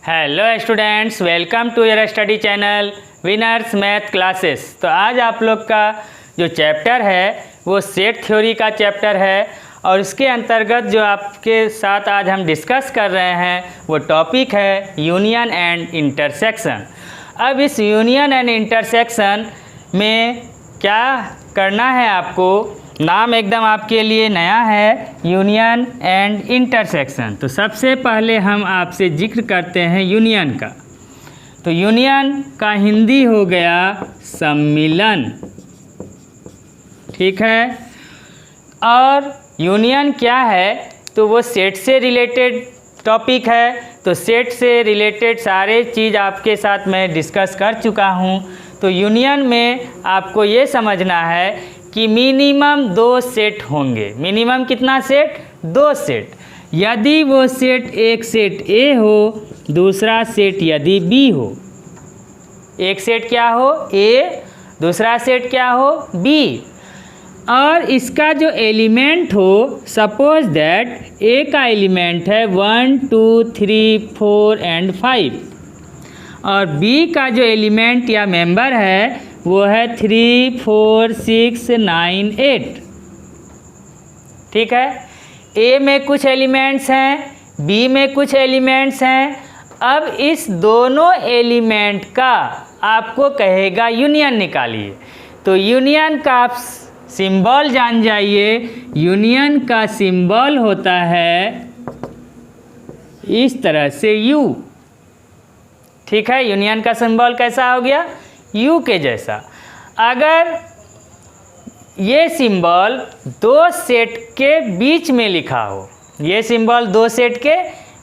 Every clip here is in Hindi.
Hello students, welcome to your study channel winners math classes. तो आज आप लोग का जो चैप्टर है वो सेट थ्योरी का चैप्टर है और इसके अंतर्गत जो आपके साथ आज हम डिस्कस कर रहे हैं वो टॉपिक है यूनियन एंड इंटरसेक्शन। अब इस यूनियन एंड इंटरसेक्शन में क्या करना है आपको, नाम एकदम आपके लिए नया है, यूनियन एंड इंटरसेक्शन। तो सबसे पहले हम आपसे जिक्र करते हैं यूनियन का। तो यूनियन का हिंदी हो गया सम्मिलन, ठीक है। और यूनियन क्या है, तो वो सेट से रिलेटेड टॉपिक है। तो सेट से रिलेटेड सारे चीज़ आपके साथ मैं डिस्कस कर चुका हूँ। तो यूनियन में आपको ये समझना है कि मिनिमम 2 सेट होंगे। मिनिमम कितना सेट? 2 सेट। यदि वो सेट एक सेट ए हो, दूसरा सेट यदि बी हो। एक सेट क्या हो? ए, दूसरा सेट क्या हो? बी। और इसका जो एलिमेंट हो, सपोज दैट ए का एलिमेंट है 1 2 3 4 एंड 5 और बी का जो एलिमेंट या मेंबर है वो है 3 4 6 9 8, ठीक है। ए में कुछ एलिमेंट्स हैं, बी में कुछ एलिमेंट्स हैं। अब इस दोनों एलिमेंट का आपको कहेगा यूनियन निकालिए। तो यूनियन का आप सिंबल जान जाइए। यूनियन का सिंबल होता है इस तरह से यू, ठीक है। यूनियन का सिंबल कैसा हो गया? यू के जैसा। अगर ये सिंबल 2 सेट के बीच में लिखा हो, ये सिंबल 2 सेट के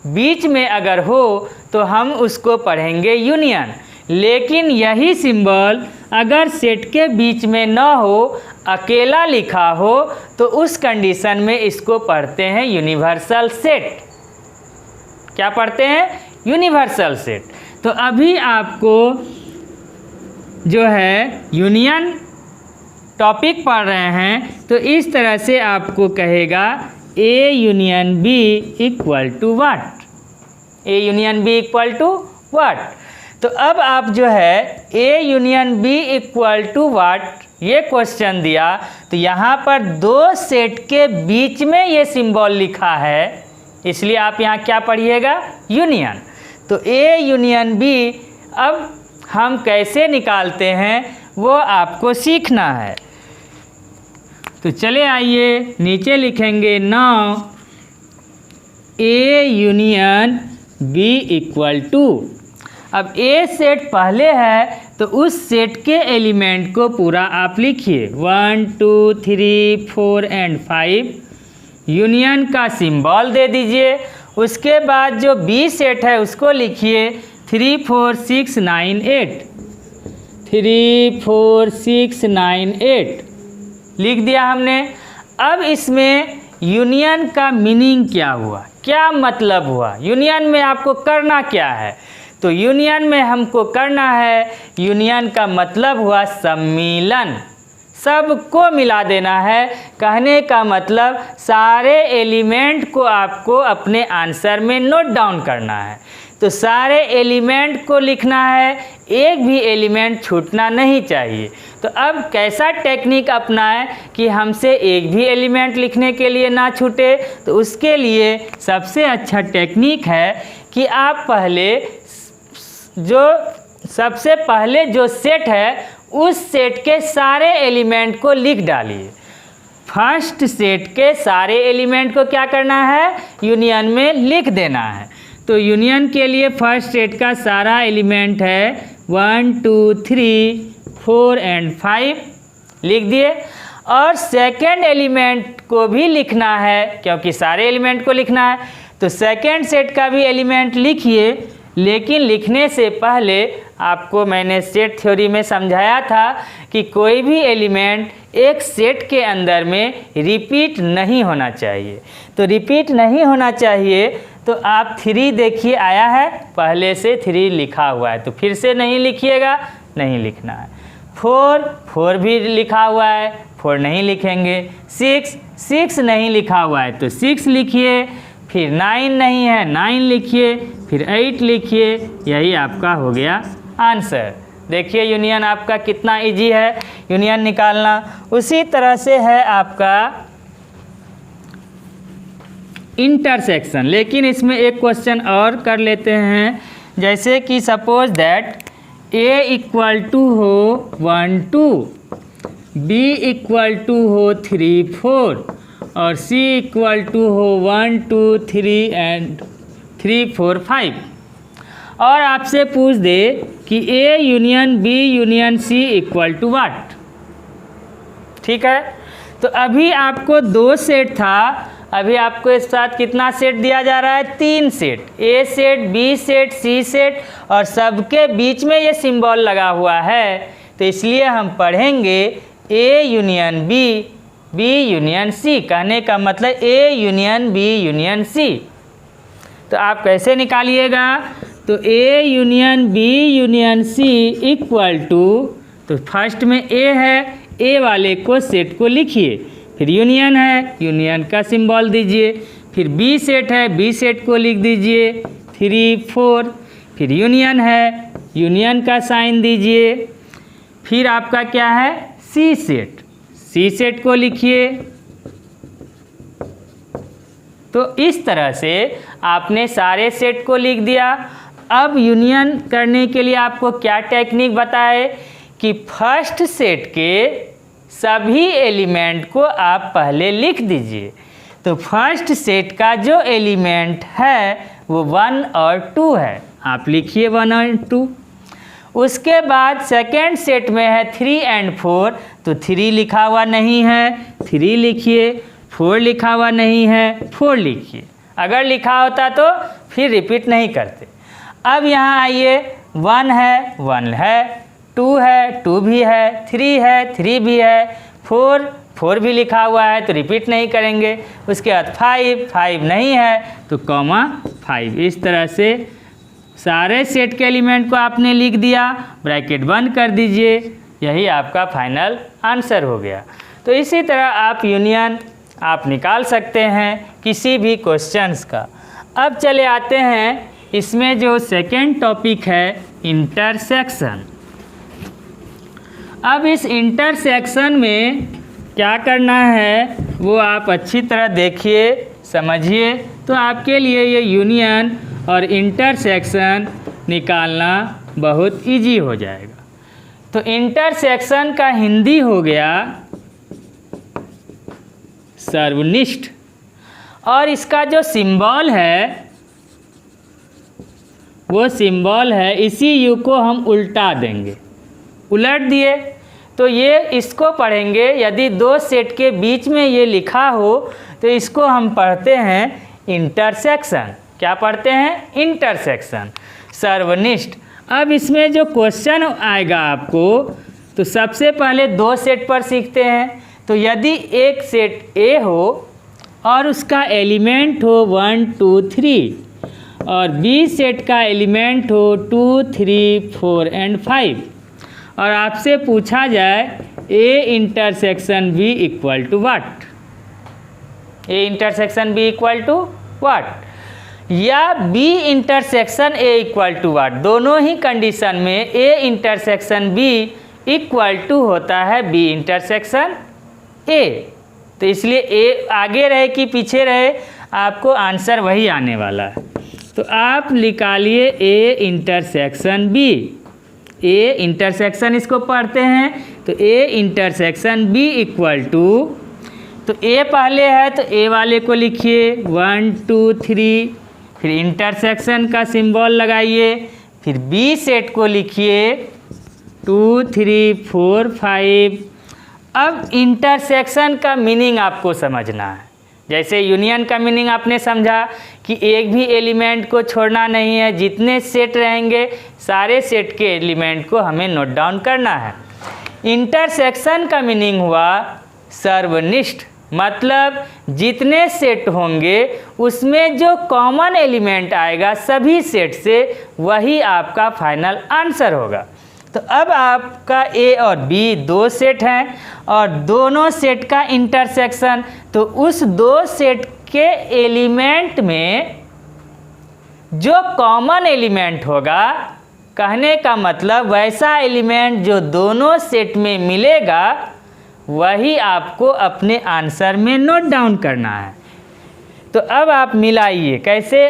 बीच में अगर हो तो हम उसको पढ़ेंगे यूनियन। लेकिन यही सिंबल अगर सेट के बीच में न हो, अकेला लिखा हो, तो उस कंडीशन में इसको पढ़ते हैं यूनिवर्सल सेट। क्या पढ़ते हैं? Universal set. तो अभी आपको जो है यूनियन टॉपिक पढ़ रहे हैं, तो इस तरह से आपको कहेगा A union B equal to what? A union B equal to what? तो अब आप जो है A union B equal to what ये क्वेश्चन दिया, तो यहाँ पर 2 सेट के बीच में ये सिंबल लिखा है, इसलिए आप यहाँ क्या पढ़िएगा? यूनियन। तो ए यूनियन बी अब हम कैसे निकालते हैं वो आपको सीखना है। तो चले आइए, नीचे लिखेंगे now A union B equal to. अब ए सेट पहले है तो उस सेट के एलिमेंट को पूरा आप लिखिए 1 2 3 4 एंड 5। यूनियन का सिंबल दे दीजिए। उसके बाद जो बी सेट है उसको लिखिए 3 4 6 9 8। 3 4 6 9 8 लिख दिया हमने। अब इसमें यूनियन का मीनिंग क्या हुआ, क्या मतलब हुआ, यूनियन में आपको करना क्या है? तो यूनियन में हमको करना है, यूनियन का मतलब हुआ सम्मिलन, सबको मिला देना है। कहने का मतलब सारे एलिमेंट को आपको अपने आंसर में नोट डाउन करना है। तो सारे एलिमेंट को लिखना है, एक भी एलिमेंट छूटना नहीं चाहिए। तो अब कैसा टेक्निक अपनाएं कि हमसे एक भी एलिमेंट लिखने के लिए ना छूटे? तो उसके लिए सबसे अच्छा टेक्निक है कि आप सबसे पहले जो सेट है उस सेट के सारे एलिमेंट को लिख डालिए। फर्स्ट सेट के सारे एलिमेंट को क्या करना है? यूनियन में लिख देना है। तो यूनियन के लिए फर्स्ट सेट का सारा एलिमेंट है 1 2 3 4 एंड 5 लिख दिए। और सेकेंड एलिमेंट को भी लिखना है, क्योंकि सारे एलिमेंट को लिखना है। तो सेकेंड सेट का भी एलिमेंट लिखिए। लेकिन लिखने से पहले आपको मैंने सेट थ्योरी में समझाया था कि कोई भी एलिमेंट एक सेट के अंदर में रिपीट नहीं होना चाहिए। तो रिपीट नहीं होना चाहिए तो आप 3 देखिए आया है, पहले से 3 लिखा हुआ है, तो फिर से नहीं लिखिएगा, नहीं लिखना है। 4 भी लिखा हुआ है, 4 नहीं लिखेंगे। 6 नहीं लिखा हुआ है तो 6 लिखिए। फिर 9 नहीं है, 9 लिखिए। फिर 8 लिखिए, यही आपका हो गया आंसर। देखिए यूनियन आपका कितना इजी है यूनियन निकालना। उसी तरह से है आपका इंटरसेक्शन, लेकिन इसमें एक क्वेश्चन और कर लेते हैं। जैसे कि suppose that A equal to हो 1 2, B इक्वल टू हो 3 4 और C इक्वल टू हो 1 2 3 एंड 3 4 5, और आपसे पूछ दे कि A union B union C equal to what. ठीक है, तो अभी आपको 2 सेट था, अभी आपको इस साथ कितना सेट दिया जा रहा है? 3 set, A set, B set, C set, और सबके बीच में ये सिंबल लगा हुआ है। तो इसलिए हम पढ़ेंगे A union B, B union C। कहने का मतलब A union B union C। तो आप कैसे निकालिएगा? तो A union B union C equal to, तो फर्स्ट में A है, A वाले को सेट को लिखिए, फिर यूनियन है, यूनियन का सिंबल दीजिए, फिर B सेट है, B सेट को लिख दीजिए 3 4, फिर यूनियन है, यूनियन का साइन दीजिए, फिर आपका क्या है? C सेट, C सेट को लिखिए। तो इस तरह से आपने सारे सेट को लिख दिया। अब यूनियन करने के लिए आपको क्या टेक्निक बताए कि फर्स्ट सेट के सभी एलिमेंट को आप पहले लिख दीजिए। तो फर्स्ट सेट का जो एलिमेंट है वो 1 और 2 है, आप लिखिए 1 और 2। उसके बाद सेकेंड सेट में है 3 एंड 4, तो 3 लिखा हुआ नहीं है, 3 लिखिए, 4 लिखा हुआ नहीं है, 4 लिखिए। अगर लिखा होता तो फिर रिपीट नहीं करते। अब यहाँ आइए, 1 है, 1 है, 2 है, 2 भी है, 3 है, 3 भी है, 4 भी लिखा हुआ है, तो रिपीट नहीं करेंगे। उसके बाद 5 नहीं है, तो कॉमा 5। इस तरह से सारे सेट के एलिमेंट को आपने लिख दिया, ब्रैकेट बंद कर दीजिए, यही आपका फाइनल आंसर हो गया। तो इसी तरह आप यूनियन आप निकाल सकते हैं किसी भी क्वेश्चंस का। अब चले आते हैं इसमें जो सेकेंड टॉपिक है, इंटरसेक्शन। अब इस इंटरसेक्शन में क्या करना है वो आप अच्छी तरह देखिए, समझिए, तो आपके लिए ये यूनियन और इंटरसेक्शन निकालना बहुत इजी हो जाएगा। तो इंटरसेक्शन का हिंदी हो गया सर्वनिष्ठ, और इसका जो सिंबल है वो सिंबल है, इसी यू को हम उल्टा देंगे, उलट दिए तो ये इसको पढ़ेंगे। यदि 2 सेट के बीच में ये लिखा हो तो इसको हम पढ़ते हैं इंटरसेक्शन। क्या पढ़ते हैं? इंटरसेक्शन, सर्वनिष्ठ। अब इसमें जो क्वेश्चन आएगा आपको, तो सबसे पहले 2 सेट पर सीखते हैं। तो यदि एक सेट A हो और उसका एलिमेंट हो 1 2 3, और B सेट का एलिमेंट हो 2 3 4 एंड 5, और आपसे पूछा जाए A intersection B equal to what, A intersection B equal to what, या B intersection A equal to what. दोनों ही कंडीशन में A intersection B equal to होता है B इंटरसेक्शन A। तो इसलिए A आगे रहे कि पीछे रहे, आपको आंसर वही आने वाला है। तो आप निकालिए A intersection B, A intersection इसको पढ़ते हैं, तो A intersection B equal to, तो A पहले है तो A वाले को लिखिए 1 2 3, फिर इंटरसेक्शन का सिंबल लगाइए, फिर B सेट को लिखिए 2 3 4 5। अब इंटरसेक्शन का मीनिंग आपको समझना है। जैसे यूनियन का मीनिंग आपने समझा कि एक भी एलिमेंट को छोड़ना नहीं है, जितने सेट रहेंगे सारे सेट के एलिमेंट को हमें नोट डाउन करना है। इंटरसेक्शन का मीनिंग हुआ सर्वनिष्ठ, मतलब जितने सेट होंगे उसमें जो कॉमन एलिमेंट आएगा सभी सेट से, वही आपका फाइनल आंसर होगा। तो अब आपका A और B 2 सेट हैं और दोनों सेट का इंटरसेक्शन, तो उस 2 सेट के एलिमेंट में जो कॉमन एलिमेंट होगा, कहने का मतलब वैसा एलिमेंट जो दोनों सेट में मिलेगा वही आपको अपने आंसर में नोट डाउन करना है। तो अब आप मिलाइए, कैसे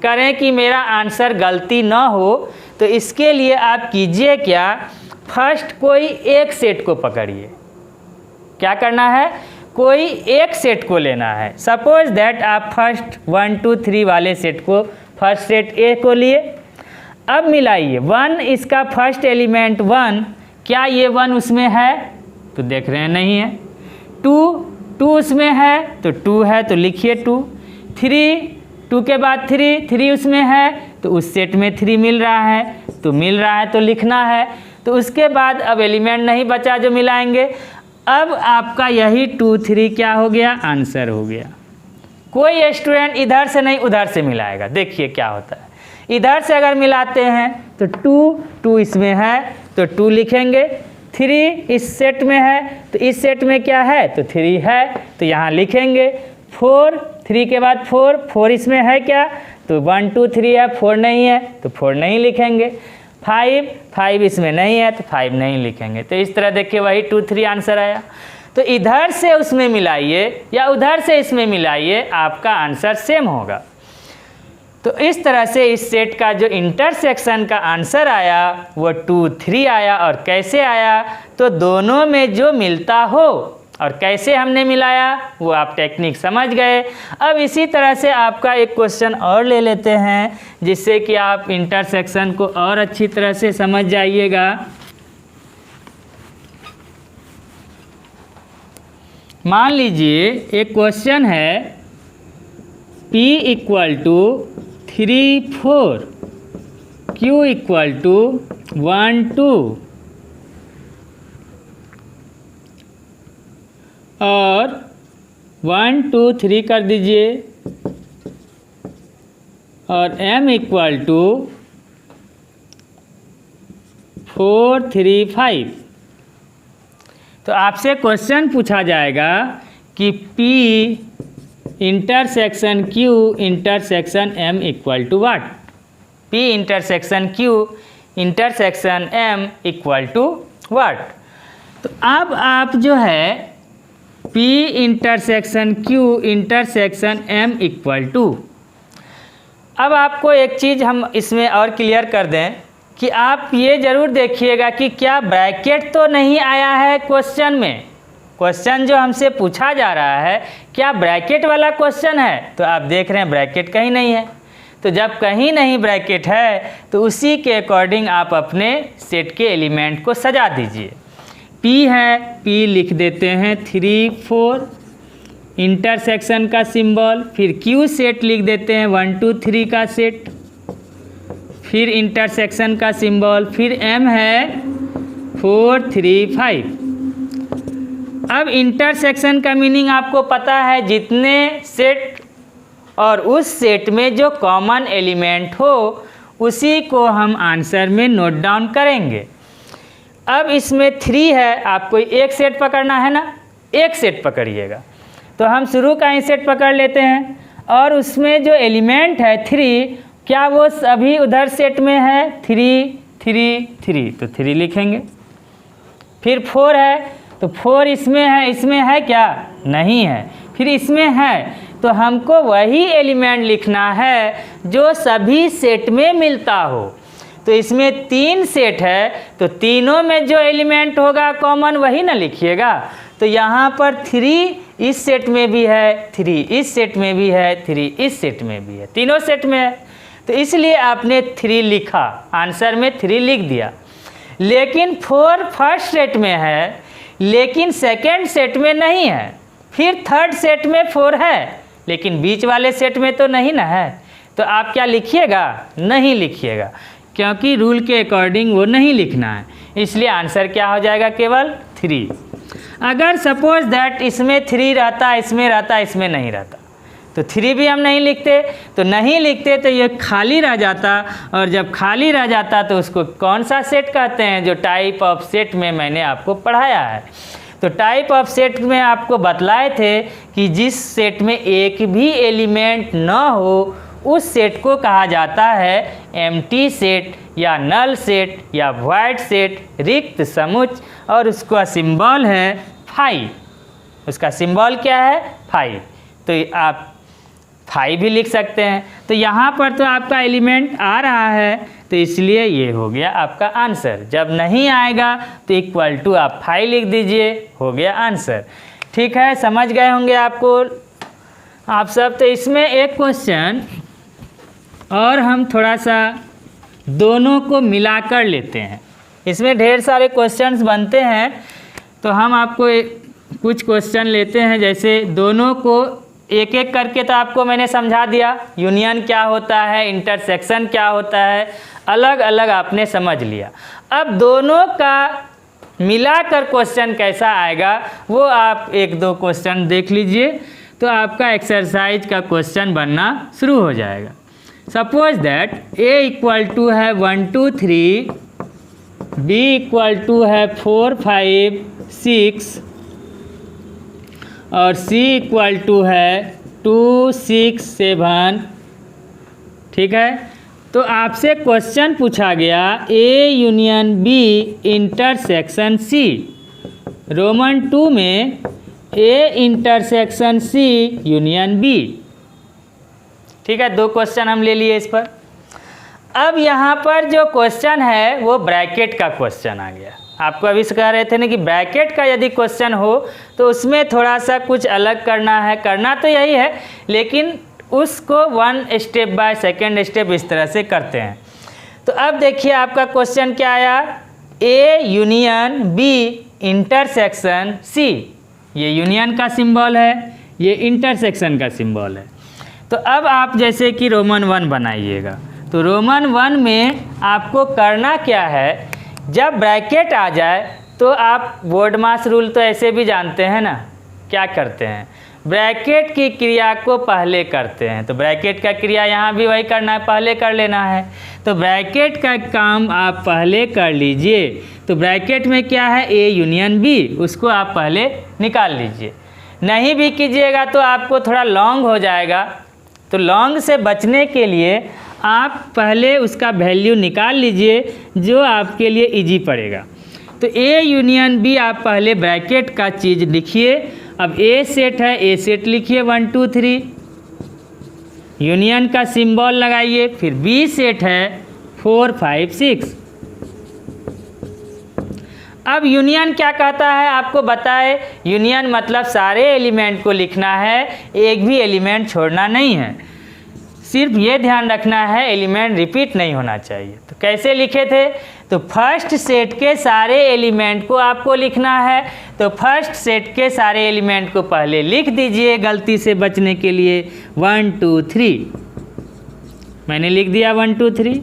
करें कि मेरा आंसर गलती ना हो। तो इसके लिए आप कीजिए क्या, फर्स्ट कोई एक सेट को पकड़िए। क्या करना है, कोई एक सेट को लेना है। सपोज दैट आप फर्स्ट 1 2 3 वाले सेट को, फर्स्ट सेट ए को लिए। अब मिलाइए 1, इसका फर्स्ट एलिमेंट 1, क्या ये 1 उसमें है? तो देख रहे हैं नहीं है। 2 उसमें है तो 2 है, तो लिखिए 2। 2 के बाद 3 उसमें है, तो उस सेट में 3 मिल रहा है, तो मिल रहा है तो लिखना है। तो उसके बाद अब एलिमेंट नहीं बचा जो मिलाएंगे। अब आपका यही 2 3 क्या हो गया, आंसर हो गया। कोई स्टूडेंट इधर से नहीं उधर से मिलाएगा। देखिए क्या होता है, इधर से अगर मिलाते हैं तो 2 इसमें है तो 2 लिखेंगे। 3 इस सेट में है तो इस सेट में क्या है, तो 3 है, तो यहाँ लिखेंगे। 3 के बाद 4 इसमें है क्या, तो 1 2 3 है, 4 नहीं है तो 4 नहीं लिखेंगे। 5 इसमें नहीं है तो 5 नहीं लिखेंगे। तो इस तरह देखिए वही 2 3 आंसर आया। तो इधर से उसमें मिलाइए या उधर से इसमें मिलाइए, आपका आंसर सेम होगा। तो इस तरह से इस सेट का जो इंटरसेक्शन का आंसर आया वो 2 3 आया। और कैसे आया, तो दोनों में जो मिलता हो और कैसे हमने मिलाया वो आप टेक्निक समझ गए। अब इसी तरह से आपका एक क्वेश्चन और ले लेते हैं जिससे कि आप इंटरसेक्शन को और अच्छी तरह से समझ जाइएगा। मान लीजिए एक क्वेश्चन है P = 3 4, Q = 1 2 और 1 2 3 कर दीजिए और M = 4 3 5। तो आपसे क्वेश्चन पूछा जाएगा कि P intersection Q intersection M = what. P intersection Q intersection M = what. तो अब आप जो है P intersection Q intersection M = अब आपको एक चीज़ हम इसमें और क्लियर कर दें कि आप ये ज़रूर देखिएगा कि क्या ब्रैकेट तो नहीं आया है क्वेश्चन में। क्वेश्चन जो हमसे पूछा जा रहा है क्या ब्रैकेट वाला क्वेश्चन है, तो आप देख रहे हैं ब्रैकेट कहीं नहीं है। तो जब कहीं नहीं ब्रैकेट है तो उसी के अकॉर्डिंग आप अपने सेट के एलिमेंट को सजा दीजिए। P है, P लिख देते हैं 3 4 इंटरसेक्शन का सिंबल, फिर Q सेट लिख देते हैं 1 2 3 का सेट, फिर इंटरसेक्शन का सिंबल, फिर M है 4 3 5। अब इंटरसेक्शन का मीनिंग आपको पता है, जितने सेट और उस सेट में जो कॉमन एलिमेंट हो उसी को हम आंसर में नोट डाउन करेंगे। अब इसमें 3 है, आपको एक सेट पकड़ना है ना, एक सेट पकड़िएगा। तो हम शुरू का ही सेट पकड़ लेते हैं और उसमें जो एलिमेंट है 3, क्या वो सभी उधर सेट में है, 3 3 3, तो 3 लिखेंगे। फिर 4 है तो 4 इसमें है क्या, नहीं है। फिर इसमें है तो हमको वही एलिमेंट लिखना है जो सभी सेट में मिलता हो। तो इसमें 3 सेट है तो तीनों में जो एलिमेंट होगा कॉमन वही ना लिखिएगा। तो यहाँ पर 3 इस सेट में भी है, 3 इस सेट में भी है, 3 इस सेट में भी है, तीनों सेट में है। तो इसलिए आपने 3 लिखा, आंसर में 3 लिख दिया। लेकिन 4 फर्स्ट सेट में है लेकिन सेकंड सेट में नहीं है, फिर थर्ड सेट में 4 है लेकिन बीच वाले सेट में तो नहीं ना है। तो आप क्या लिखिएगा, नहीं लिखिएगा, क्योंकि रूल के अकॉर्डिंग वो नहीं लिखना है। इसलिए आंसर क्या हो जाएगा, केवल 3। अगर सपोज दैट इसमें 3 रहता, इसमें रहता, इसमें नहीं रहता, तो 3 भी हम नहीं लिखते। तो नहीं लिखते तो ये खाली रह जाता, और जब खाली रह जाता तो उसको कौन सा सेट कहते हैं, जो टाइप ऑफ सेट में मैंने आपको पढ़ाया है। तो टाइप ऑफ सेट में आपको बतलाए थे कि जिस सेट में एक भी एलिमेंट ना हो उस सेट को कहा जाता है एम्प्टी सेट या नल सेट या वॉइड सेट, रिक्त समुच्चय, और उसका सिंबल है फाई। उसका सिंबल क्या है? फाई। तो आप फाई भी लिख सकते हैं। तो यहाँ पर तो आपका एलिमेंट आ रहा है, तो इसलिए ये हो गया आपका आंसर। जब नहीं आएगा तो इक्वल टू आप फाई लिख दीजिए, हो गया आंसर। ठीक है, समझ गए होंगे आपको आप सब। तो इसमें एक क्वेश्चन और हम थोड़ा सा दोनों को मिलाकर लेते हैं। इसमें ढेर सारे क्वेश्चंस बनते हैं, तो हम आपको कुछ क्वेश्चन लेते हैं। जैसे दोनों को एक एक करके तो आपको मैंने समझा दिया, यूनियन क्या होता है, इंटरसेक्शन क्या होता है, अलग अलग आपने समझ लिया। अब दोनों का मिलाकर क्वेश्चन कैसा आएगा वो आप एक दो क्वेश्चन देख लीजिए, तो आपका एक्सरसाइज का क्वेश्चन बनना शुरू हो जाएगा। Suppose that a equal to है 1 2 3, b इक्वल टू है 4 5 6 और c इक्वल टू है 2 6 7। ठीक है, तो आपसे क्वेश्चन पूछा गया a union b intersection c। Roman 2 में a intersection c union b। ठीक है, दो क्वेश्चन हम ले लिए इस पर। अब यहाँ पर जो क्वेश्चन है वो ब्रैकेट का क्वेश्चन आ गया। आपको अभी से कह रहे थे ना कि ब्रैकेट का यदि क्वेश्चन हो तो उसमें थोड़ा सा कुछ अलग करना है, करना तो यही है, लेकिन उसको 1 स्टेप बाय सेकेंड स्टेप इस तरह से करते हैं। तो अब देखिए आपका क्वेश्चन क्या आया, a union b intersection c। ये यूनियन का सिंबल है, ये इंटरसेक्शन का सिंबल है। तो अब आप जैसे कि रोमन 1 बनाइएगा, तो रोमन 1 में आपको करना क्या है, जब ब्रैकेट आ जाए तो आप बोर्ड मास रूल तो ऐसे भी जानते हैं ना, क्या करते हैं, ब्रैकेट की क्रिया को पहले करते हैं। तो ब्रैकेट का क्रिया यहाँ भी वही करना है, पहले कर लेना है। तो ब्रैकेट का काम आप पहले कर लीजिए। तो ब्रैकेट में क्या है, a यूनियन b, उसको आप पहले निकाल लीजिए। नहीं भी कीजिएगा तो आपको थोड़ा लॉन्ग हो जाएगा, तो लॉन्ग से बचने के लिए आप पहले उसका वैल्यू निकाल लीजिए, जो आपके लिए इजी पड़ेगा। तो a यूनियन b आप पहले ब्रैकेट का चीज़ लिखिए। अब a सेट है, a सेट लिखिए 1 2 3, यूनियन का सिंबल लगाइए। फिर b सेट है 4 5 6। अब यूनियन क्या कहता है आपको बताए, यूनियन मतलब सारे एलिमेंट को लिखना है, एक भी एलिमेंट छोड़ना नहीं है। सिर्फ ये ध्यान रखना है एलिमेंट रिपीट नहीं होना चाहिए। तो कैसे लिखे थे, तो फर्स्ट सेट के सारे एलिमेंट को आपको लिखना है। तो फर्स्ट सेट के सारे एलिमेंट को पहले लिख दीजिए गलती से बचने के लिए, 1 2 3। मैंने लिख दिया 1 2 3।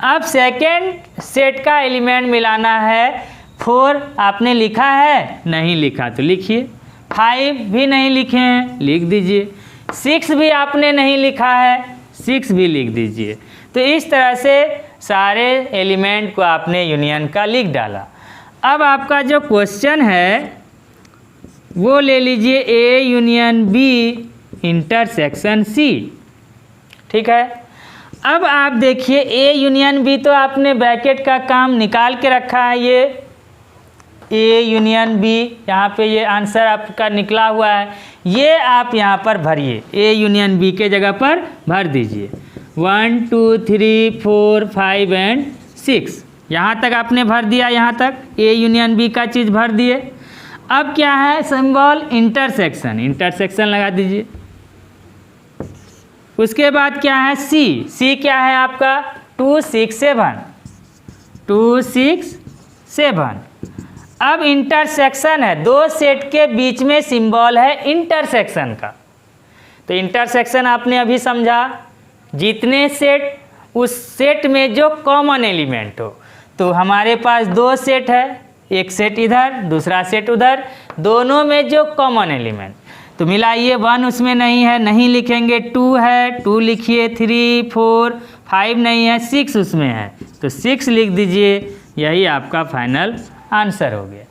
अब सेकेंड सेट का एलिमेंट मिलाना है। 4 आपने लिखा है, नहीं लिखा तो लिखिए। 5 भी नहीं लिखे हैं, लिख दीजिए। 6 भी आपने नहीं लिखा है, 6 भी लिख दीजिए। तो इस तरह से सारे एलिमेंट को आपने यूनियन का लिख डाला। अब आपका जो क्वेश्चन है वो ले लीजिए a union b intersection c। ठीक है, अब आप देखिए a यूनियन b, तो आपने ब्रैकेट का काम निकाल के रखा है। ये a यूनियन b, यहाँ पे ये आंसर आपका निकला हुआ है, ये आप यहाँ पर भरिए, a यूनियन b के जगह पर भर दीजिए। 1 2 3 4 5 एंड 6, यहाँ तक आपने भर दिया, यहाँ तक a यूनियन b का चीज़ भर दिए। अब क्या है सिंबल, इंटरसेक्शन, इंटरसेक्शन लगा दीजिए। उसके बाद क्या है c, c क्या है आपका 2 6 7, 2 6 7। अब इंटरसेक्शन है, दो सेट के बीच में सिंबल है इंटरसेक्शन का। तो इंटरसेक्शन आपने अभी समझा, जितने सेट उस सेट में जो कॉमन एलिमेंट हो। तो हमारे पास दो सेट है, एक सेट इधर दूसरा सेट उधर, दोनों में जो कॉमन एलिमेंट। तो मिलाइए, 1 उसमें नहीं है, नहीं लिखेंगे। 2 है, 2 लिखिए। 3 4 5 नहीं है, 6 उसमें है, तो 6 लिख दीजिए। यही आपका फाइनल आंसर हो गया।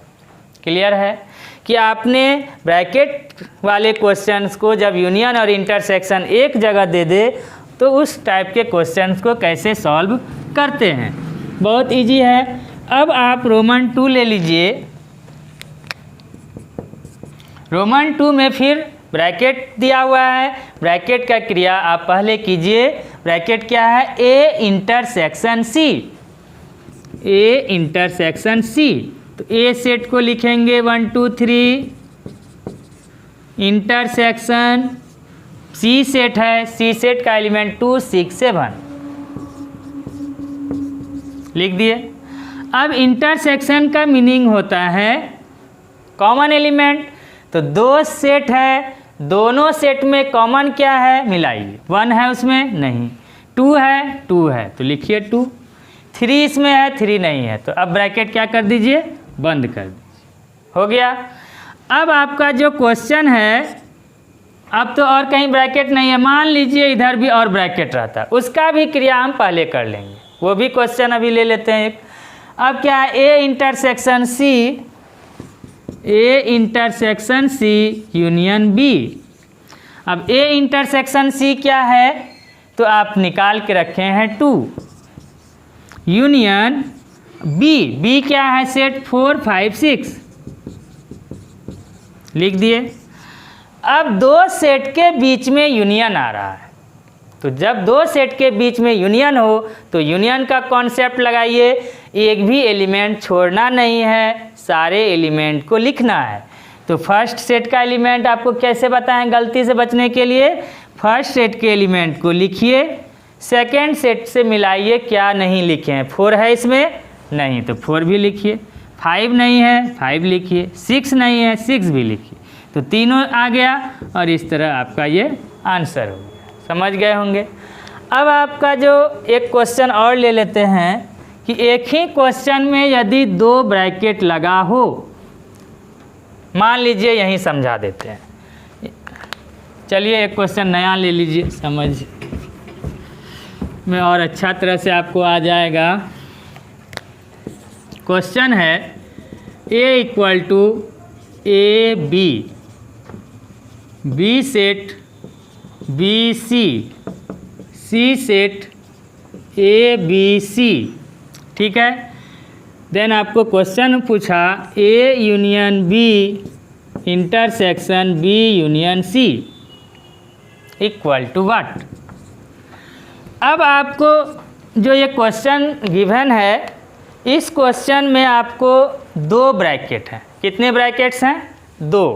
क्लियर है कि आपने ब्रैकेट वाले क्वेश्चंस को जब यूनियन और इंटरसेक्शन एक जगह दे दे तो उस टाइप के क्वेश्चंस को कैसे सॉल्व करते हैं, बहुत इजी है। अब आप रोमन 2 ले लीजिए। रोमन 2 में फिर ब्रैकेट दिया हुआ है, ब्रैकेट का क्रिया आप पहले कीजिए। ब्रैकेट क्या है? A intersection C, A intersection C. तो ए सेट को लिखेंगे 1 2 3, इंटरसेक्शन सी सेट है, सी सेट का एलिमेंट 2 6 7 लिख दिए। अब इंटरसेक्शन का मीनिंग होता है कॉमन एलिमेंट। तो दो सेट है, दोनों सेट में कॉमन क्या है? मिलाइए। 1 है उसमें? नहीं। 2 है? 2 है तो लिखिए 2। 3 इसमें है? 3 नहीं है। तो अब ब्रैकेट क्या कर दीजिए? बंद कर दीजिए। हो गया। अब आपका जो क्वेश्चन है, अब तो और कहीं ब्रैकेट नहीं है, मान लीजिए इधर भी और ब्रैकेट रहता, उसका भी क्रिया हम पहले कर लेंगे, वो भी क्वेश्चन अभी ले लेते हैं एक। अब क्या है? A intersection C, A intersection C union B. अब ए इंटरसेक्शन सी क्या है? तो आप निकाल के रखे हैं 2, यूनियन बी, बी क्या है? सेट 4 5 6 लिख दिए। अब दो सेट के बीच में यूनियन आ रहा है, तो जब दो सेट के बीच में यूनियन हो तो यूनियन का कॉन्सेप्ट लगाइए, एक भी एलिमेंट छोड़ना नहीं है, सारे एलिमेंट को लिखना है। तो फर्स्ट सेट का एलिमेंट आपको कैसे बताएं गलती से बचने के लिए? फर्स्ट सेट के एलिमेंट को लिखिए, सेकेंड सेट से मिलाइए, क्या नहीं लिखे हैं? 4 है इसमें? नहीं, तो 4 भी लिखिए। 5 नहीं है? 5 लिखिए। 6 नहीं है? 6 भी लिखिए। तो तीनों आ गया और इस तरह आपका ये आंसर हो गया। समझ गए होंगे। अब आपका जो एक क्वेश्चन और ले लेते हैं कि एक ही क्वेश्चन में यदि 2 ब्रैकेट लगा हो, मान लीजिए यहीं समझा देते हैं। चलिए एक क्वेश्चन नया ले लीजिए, समझ में और अच्छा तरह से आपको आ जाएगा। क्वेश्चन है A equal to A B, B set B C, C set A B C, ठीक है। देन आपको क्वेश्चन पूछा A union B intersection B union C equal to what. अब आपको जो ये क्वेश्चन गिवन है, इस क्वेश्चन में आपको 2 ब्रैकेट हैं। कितने ब्रैकेट्स हैं? 2।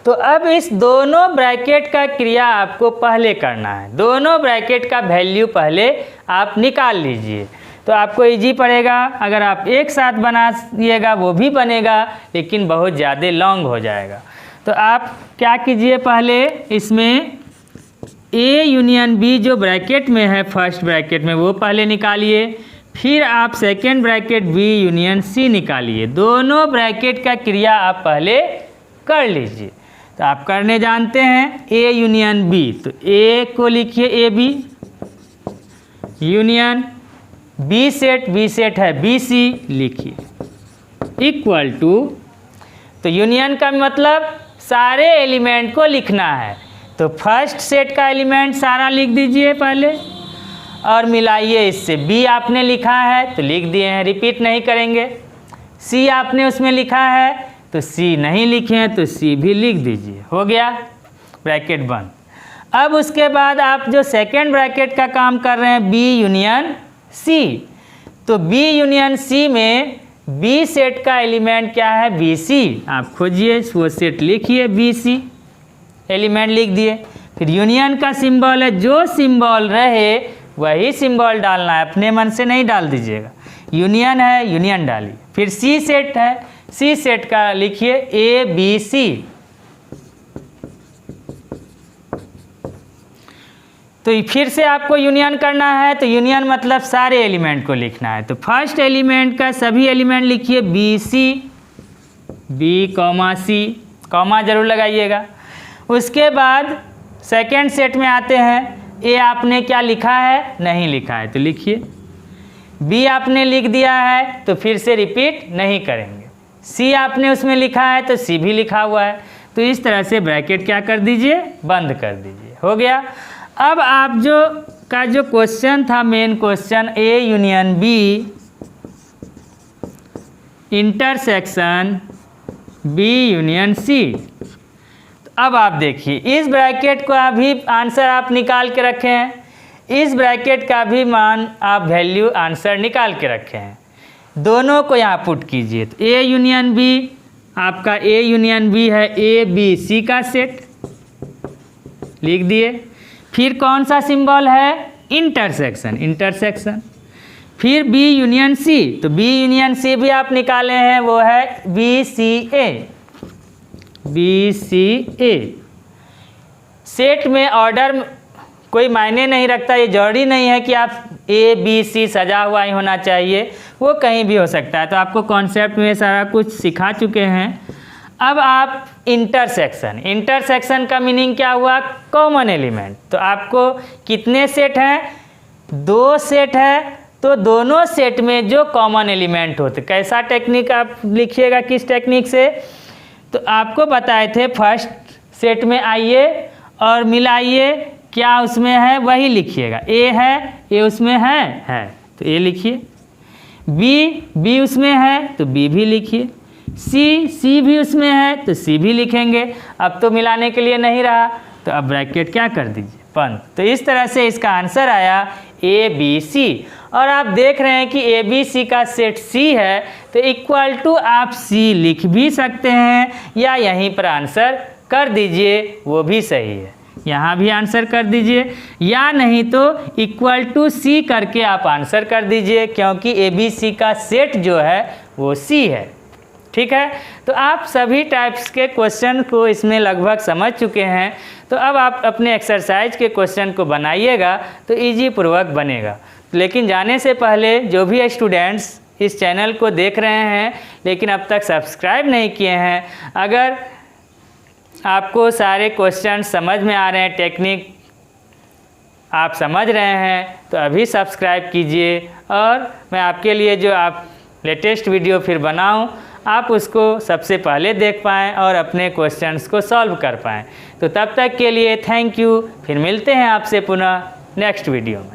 तो अब इस दोनों ब्रैकेट का क्रिया आपको पहले करना है, दोनों ब्रैकेट का वैल्यू पहले आप निकाल लीजिए, तो आपको इजी पड़ेगा। अगर आप एक साथ बनाइएगा वो भी बनेगा, लेकिन बहुत ज़्यादा लॉन्ग हो जाएगा। तो आप क्या कीजिए, पहले इसमें ए यूनियन बी जो ब्रैकेट में है, फर्स्ट ब्रैकेट में, वो पहले निकालिए। फिर आप second bracket B union C निकालिए। दोनों ब्रैकेट का क्रिया आप पहले कर लीजिए। तो आप करने जानते हैं ए यूनियन बी, तो ए को लिखिए A B, union B set है बी सी लिखिए, इक्वल टू, तो यूनियन का मतलब सारे एलिमेंट को लिखना है। तो फर्स्ट सेट का एलिमेंट सारा लिख दीजिए पहले और मिलाइए इससे। बी आपने लिखा है तो लिख दिए हैं, रिपीट नहीं करेंगे। सी आपने उसमें लिखा है तो सी नहीं लिखे हैं तो सी भी लिख दीजिए। हो गया, ब्रैकेट बंद। अब उसके बाद आप जो सेकेंड ब्रैकेट का काम कर रहे हैं, बी यूनियन सी, तो बी यूनियन सी में बी सेट का एलिमेंट क्या है? B C. आप खोजिए, वो सेट लिखिए, बी सी एलिमेंट लिख दिए। फिर यूनियन का सिंबल है, जो सिंबल रहे वही सिंबल डालना है, अपने मन से नहीं डाल दीजिएगा। यूनियन है, यूनियन डालिए। फिर सी सेट है, सी सेट का लिखिए ए बी सी। तो फिर से आपको यूनियन करना है, तो यूनियन मतलब सारे एलिमेंट को लिखना है। तो फर्स्ट एलिमेंट का सभी एलिमेंट लिखिए बी सी, बी कॉमा सी, कॉमा जरूर लगाइएगा। उसके बाद सेकेंड सेट में आते हैं। ए आपने क्या लिखा है? नहीं लिखा है तो लिखिए। बी आपने लिख दिया है तो फिर से रिपीट नहीं करेंगे। सी आपने उसमें लिखा है तो सी भी लिखा हुआ है, तो इस तरह से ब्रैकेट क्या कर दीजिए? बंद कर दीजिए। हो गया। अब आप जो का जो क्वेश्चन था, main question A union B intersection B union C. तो अब आप देखिए, इस ब्रैकेट को अभी आंसर आप निकाल के रखे हैं, इस ब्रैकेट का भी मान आप वैल्यू आंसर निकाल के रखे हैं, दोनों को यहाँ पुट कीजिए। तो ए यूनियन बी, आपका ए यूनियन बी है ए बी सी का सेट, लिख दिए। फिर कौन सा सिंबल है, इंटरसेक्शन, इंटरसेक्शन। फिर बी यूनियन सी, तो बी यूनियन सी भी आप निकाले हैं, वो है बी सी ए, बी सी ए। सेट में ऑर्डर कोई मायने नहीं रखता, ये जरूरी नहीं है कि आप ए बी सी सजा हुआ ही होना चाहिए, वो कहीं भी हो सकता है। तो आपको कॉन्सेप्ट में सारा कुछ सिखा चुके हैं। अब आप इंटरसेक्शन, इंटरसेक्शन का मीनिंग क्या हुआ, कॉमन एलिमेंट। तो आपको कितने सेट हैं, 2 सेट है, तो दोनों सेट में जो कॉमन एलिमेंट होते, कैसा टेक्निक आप लिखिएगा, किस टेक्निक से, तो आपको बताए थे फर्स्ट सेट में आइए और मिलाइए, क्या उसमें है वही लिखिएगा। ए है, ए उसमें है तो ए लिखिए। बी उसमें है तो बी भी लिखिए। सी भी उसमें है तो सी भी लिखेंगे। अब तो मिलाने के लिए नहीं रहा, तो अब ब्रैकेट क्या कर दीजिए, बंद। तो इस तरह से इसका आंसर आया ए बी सी। और आप देख रहे हैं कि ए बी सी का सेट सी है, तो इक्वल टू आप सी लिख भी सकते हैं या यहीं पर आंसर कर दीजिए, वो भी सही है। यहाँ भी आंसर कर दीजिए, या नहीं तो इक्वल टू सी करके आप आंसर कर दीजिए, क्योंकि ए बी सी का सेट जो है वो सी है। ठीक है, तो आप सभी टाइप्स के क्वेश्चन को इसमें लगभग समझ चुके हैं। तो अब आप अपने एक्सरसाइज के क्वेश्चन को बनाइएगा तो इजी पूर्वक बनेगा। लेकिन जाने से पहले जो भी स्टूडेंट्स इस चैनल को देख रहे हैं लेकिन अब तक सब्सक्राइब नहीं किए हैं, अगर आपको सारे क्वेश्चन समझ में आ रहे हैं, टेक्निक आप समझ रहे हैं, तो अभी सब्सक्राइब कीजिए। और मैं आपके लिए जो आप लेटेस्ट वीडियो फिर बनाऊं, आप उसको सबसे पहले देख पाएँ और अपने क्वेश्चंस को सॉल्व कर पाएँ। तो तब तक के लिए थैंक यू। फिर मिलते हैं आपसे पुनः नेक्स्ट वीडियो में।